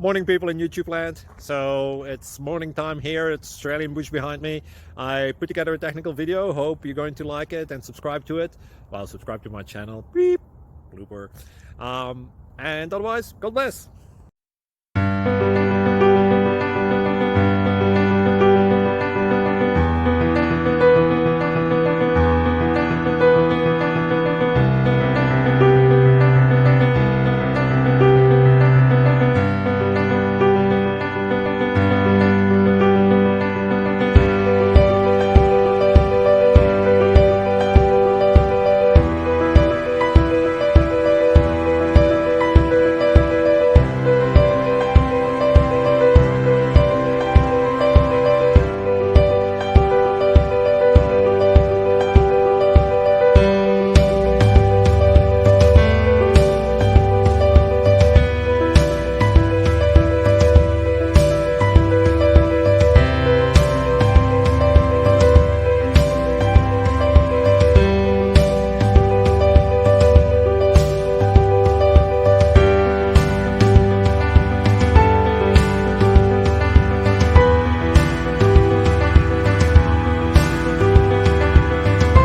Morning, people in YouTube land. So it's morning time here. It's Australian bush behind me. I put together a technical video. Hope you're going to like it and subscribe to it. Well, subscribe to my channel. Beep. Blooper. And otherwise, God bless.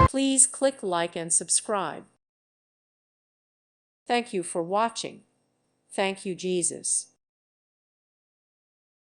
Please click like and subscribe. Thank you for watching. Thank you, Jesus.